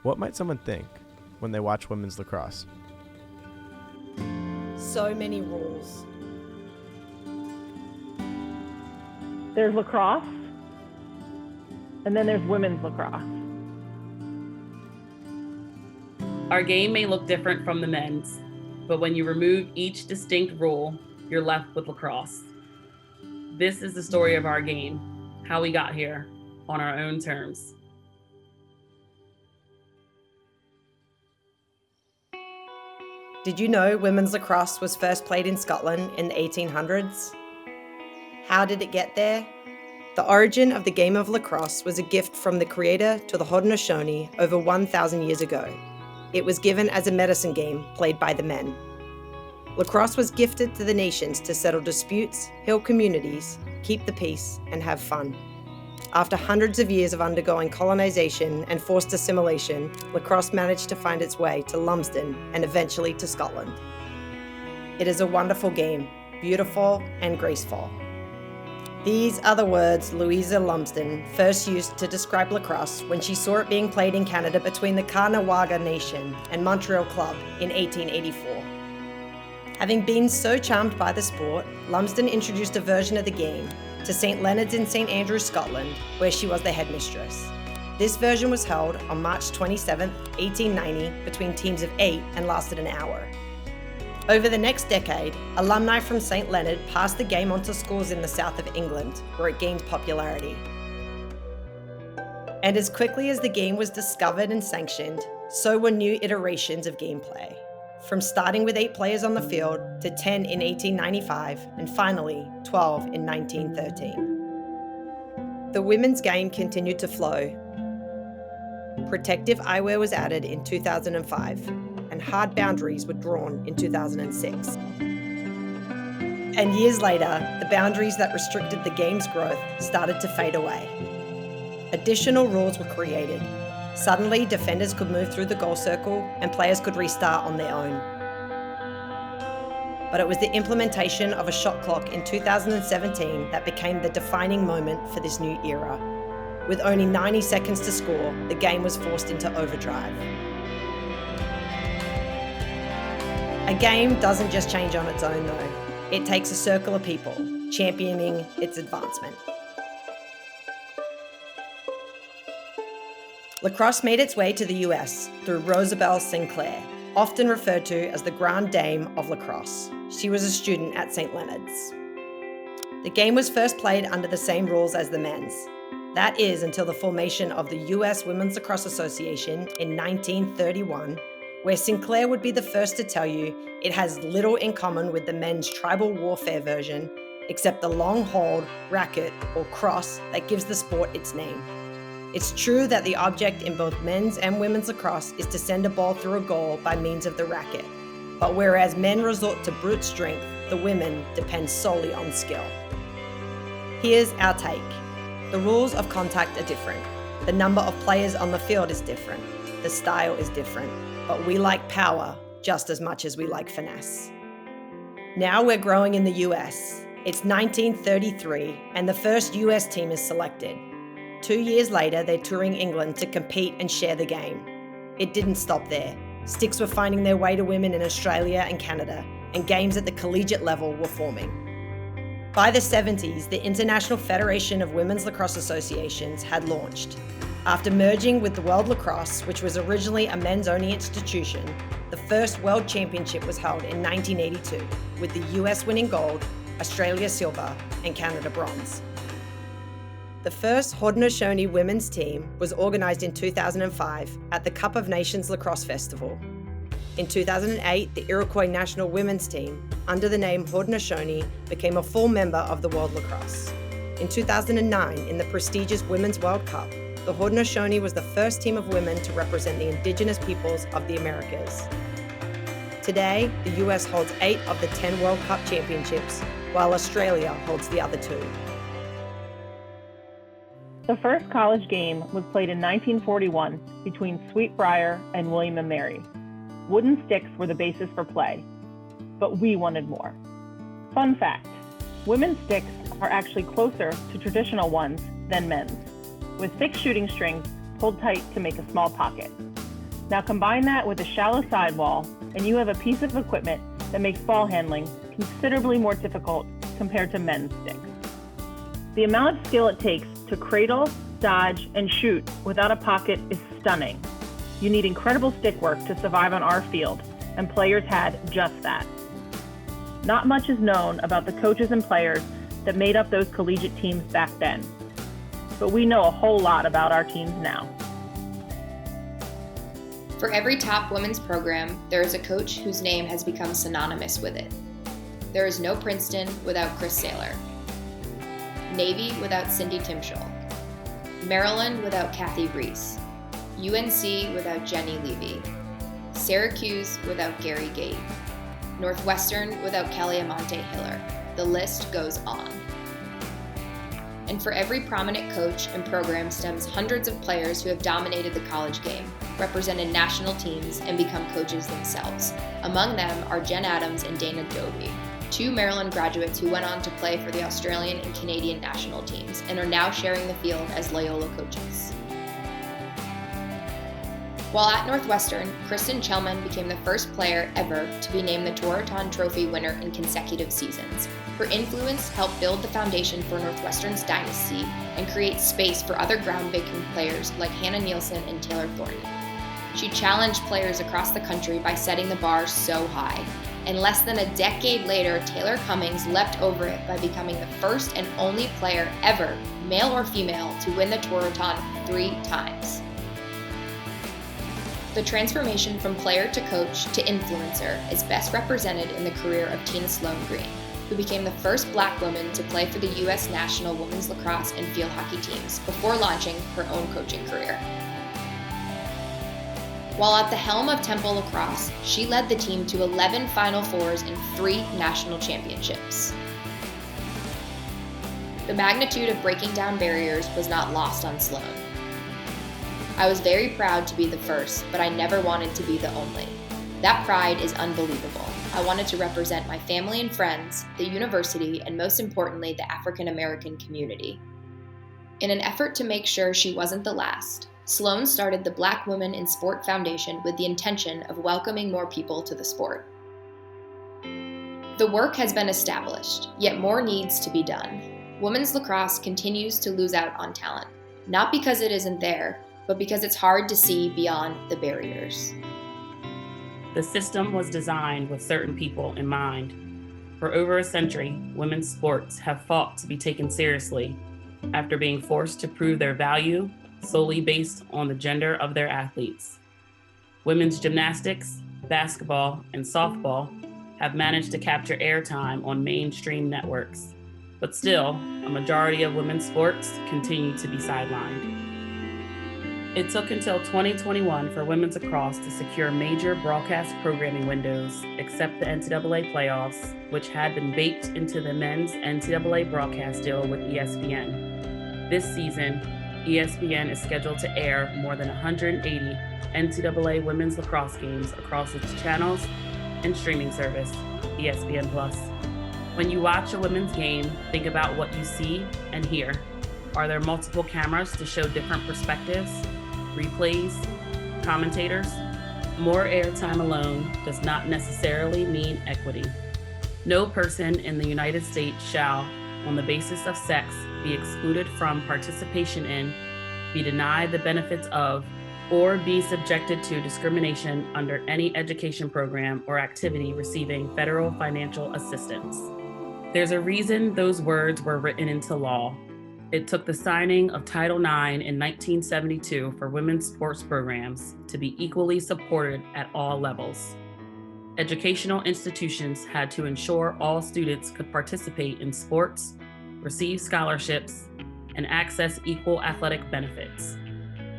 What might someone think when they watch women's lacrosse? So many rules. There's lacrosse, and then there's women's lacrosse. Our game may look different from the men's, but when you remove each distinct rule, you're left with lacrosse. This is the story of our game, how we got here, on our own terms. Did you know women's lacrosse was first played in Scotland in the 1800s? How did it get there? The origin of the game of lacrosse was a gift from the creator to the Haudenosaunee over 1,000 years ago. It was given as a medicine game played by the men. Lacrosse was gifted to the nations to settle disputes, heal communities, keep the peace, and have fun. After hundreds of years of undergoing colonization and forced assimilation, lacrosse managed to find its way to Lumsden and eventually to Scotland. It is a wonderful game, beautiful and graceful. These are the words Louisa Lumsden first used to describe lacrosse when she saw it being played in Canada between the Caughnawaga Nation and Montreal Club in 1884. Having been so charmed by the sport, Lumsden introduced a version of the game to St. Leonard's in St. Andrews, Scotland, where she was the headmistress. This version was held on March 27, 1890, between teams of 8 and lasted an hour. Over the next decade, alumni from St. Leonard passed the game on to schools in the south of England, where it gained popularity. And as quickly as the game was discovered and sanctioned, so were new iterations of gameplay. From starting with 8 players on the field to 10 in 1895 and finally 12 in 1913. The women's game continued to flow. Protective eyewear was added in 2005 and hard boundaries were drawn in 2006. And years later, the boundaries that restricted the game's growth started to fade away. Additional rules were created. Suddenly, defenders could move through the goal circle and players could restart on their own. But it was the implementation of a shot clock in 2017 that became the defining moment for this new era. With only 90 seconds to score, the game was forced into overdrive. A game doesn't just change on its own though. It takes a circle of people, championing its advancement. Lacrosse made its way to the US through Rosabelle Sinclair, often referred to as the Grande Dame of Lacrosse. She was a student at St. Leonard's. The game was first played under the same rules as the men's. That is until the formation of the US Women's Lacrosse Association in 1931, where Sinclair would be the first to tell you it has little in common with the men's tribal warfare version, except the long hold, racket, or cross that gives the sport its name. It's true that the object in both men's and women's lacrosse is to send a ball through a goal by means of the racket. But whereas men resort to brute strength, the women depend solely on skill. Here's our take. The rules of contact are different. The number of players on the field is different. The style is different. But we like power just as much as we like finesse. Now we're growing in the US. It's 1933 and the first US team is selected. 2 years later, they're touring England to compete and share the game. It didn't stop there. Sticks were finding their way to women in Australia and Canada, and games at the collegiate level were forming. By the 70s, the International Federation of Women's Lacrosse Associations had launched. After merging with the World Lacrosse, which was originally a men's-only institution, the first World Championship was held in 1982, with the US winning gold, Australia silver, and Canada bronze. The first Haudenosaunee women's team was organised in 2005 at the Cup of Nations Lacrosse Festival. In 2008, the Iroquois national women's team, under the name Haudenosaunee, became a full member of the World Lacrosse. In 2009, in the prestigious Women's World Cup, the Haudenosaunee was the first team of women to represent the indigenous peoples of the Americas. Today, the US holds 8 of the 10 World Cup championships, while Australia holds the other 2. The first college game was played in 1941 between Sweetbriar and William & Mary. Wooden sticks were the basis for play, but we wanted more. Fun fact, women's sticks are actually closer to traditional ones than men's, with thick shooting strings pulled tight to make a small pocket. Now combine that with a shallow sidewall, and you have a piece of equipment that makes ball handling considerably more difficult compared to men's sticks. The amount of skill it takes to cradle, dodge, and shoot without a pocket is stunning. You need incredible stick work to survive on our field, and players had just that. Not much is known about the coaches and players that made up those collegiate teams back then, but we know a whole lot about our teams now. For every top women's program, there is a coach whose name has become synonymous with it. There is no Princeton without Chris Saylor, Navy without Cindy Timschel, Maryland without Kathy Reese, UNC without Jenny Levy, Syracuse without Gary Gate, Northwestern without Kelly Amante Hiller. The list goes on. And for every prominent coach and program stems hundreds of players who have dominated the college game, represented national teams, and become coaches themselves. Among them are Jen Adams and Dana Dobie, two Maryland graduates who went on to play for the Australian and Canadian national teams and are now sharing the field as Loyola coaches. While at Northwestern, Kristen Chelman became the first player ever to be named the Tewaaraton Trophy winner in consecutive seasons. Her influence helped build the foundation for Northwestern's dynasty and create space for other groundbreaking players like Hannah Nielsen and Taylor Thornton. She challenged players across the country by setting the bar so high. And less than a decade later, Taylor Cummings leapt over it by becoming the first and only player ever, male or female, to win the Tewaaraton 3 times. The transformation from player to coach to influencer is best represented in the career of Tina Sloan Green, who became the first Black woman to play for the U.S. national women's lacrosse and field hockey teams before launching her own coaching career. While at the helm of Temple Lacrosse, she led the team to 11 Final Fours and 3 national championships. The magnitude of breaking down barriers was not lost on Sloan. I was very proud to be the first, but I never wanted to be the only. That pride is unbelievable. I wanted to represent my family and friends, the university, and most importantly, the African American community. In an effort to make sure she wasn't the last, Sloan started the Black Women in Sport Foundation with the intention of welcoming more people to the sport. The work has been established, yet more needs to be done. Women's lacrosse continues to lose out on talent, not because it isn't there, but because it's hard to see beyond the barriers. The system was designed with certain people in mind. For over a century, women's sports have fought to be taken seriously after being forced to prove their value solely based on the gender of their athletes. Women's gymnastics, basketball, and softball have managed to capture airtime on mainstream networks, but still, a majority of women's sports continue to be sidelined. It took until 2021 for women's lacrosse to secure major broadcast programming windows, except the NCAA playoffs, which had been baked into the men's NCAA broadcast deal with ESPN. This season, ESPN is scheduled to air more than 180 NCAA women's lacrosse games across its channels and streaming service, ESPN+. When you watch a women's game, think about what you see and hear. Are there multiple cameras to show different perspectives? Replays, commentators? More airtime alone does not necessarily mean equity. No person in the United States shall, on the basis of sex, be excluded from participation in, be denied the benefits of, or be subjected to discrimination under any education program or activity receiving federal financial assistance. There's a reason those words were written into law. It took the signing of Title IX in 1972 for women's sports programs to be equally supported at all levels. Educational institutions had to ensure all students could participate in sports, receive scholarships, and access equal athletic benefits.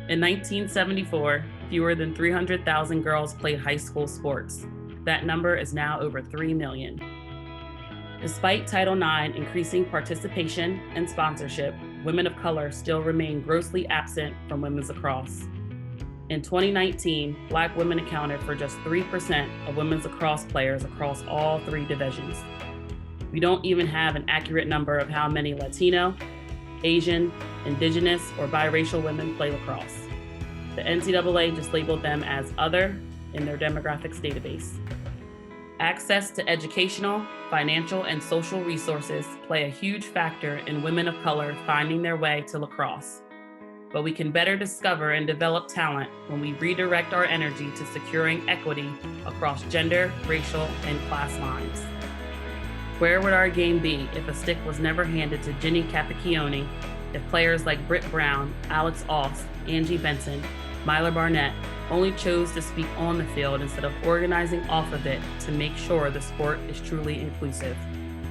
In 1974, fewer than 300,000 girls played high school sports. That number is now over 3 million. Despite Title IX increasing participation and sponsorship, women of color still remain grossly absent from women's lacrosse. In 2019, Black women accounted for just 3% of women's lacrosse players across all 3 divisions. We don't even have an accurate number of how many Latino, Asian, indigenous, or biracial women play lacrosse. The NCAA just labeled them as other in their demographics database. Access to educational, financial, and social resources play a huge factor in women of color finding their way to lacrosse. But we can better discover and develop talent when we redirect our energy to securing equity across gender, racial, and class lines. Where would our game be if a stick was never handed to Ginny Capicchione, if players like Britt Brown, Alex Aust, Angie Benson, Myla Barnett only chose to speak on the field instead of organizing off of it to make sure the sport is truly inclusive?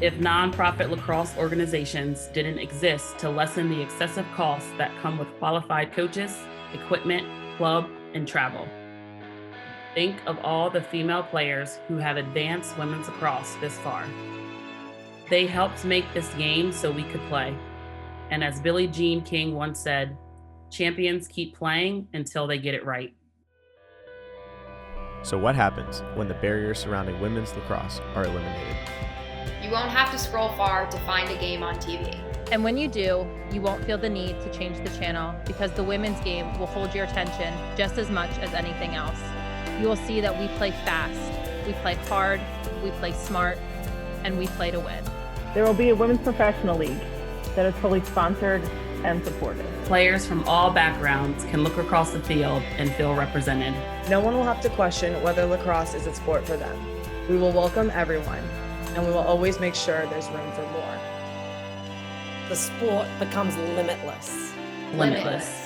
If nonprofit lacrosse organizations didn't exist to lessen the excessive costs that come with qualified coaches, equipment, club, and travel. Think of all the female players who have advanced women's lacrosse this far. They helped make this game so we could play. And as Billie Jean King once said, champions keep playing until they get it right. So what happens when the barriers surrounding women's lacrosse are eliminated? You won't have to scroll far to find a game on TV. And when you do, you won't feel the need to change the channel because the women's game will hold your attention just as much as anything else. You will see that we play fast, we play hard, we play smart, and we play to win. There will be a women's professional league that is fully sponsored and supported. Players from all backgrounds can look across the field and feel represented. No one will have to question whether lacrosse is a sport for them. We will welcome everyone, and we will always make sure there's room for more. The sport becomes limitless. Limitless.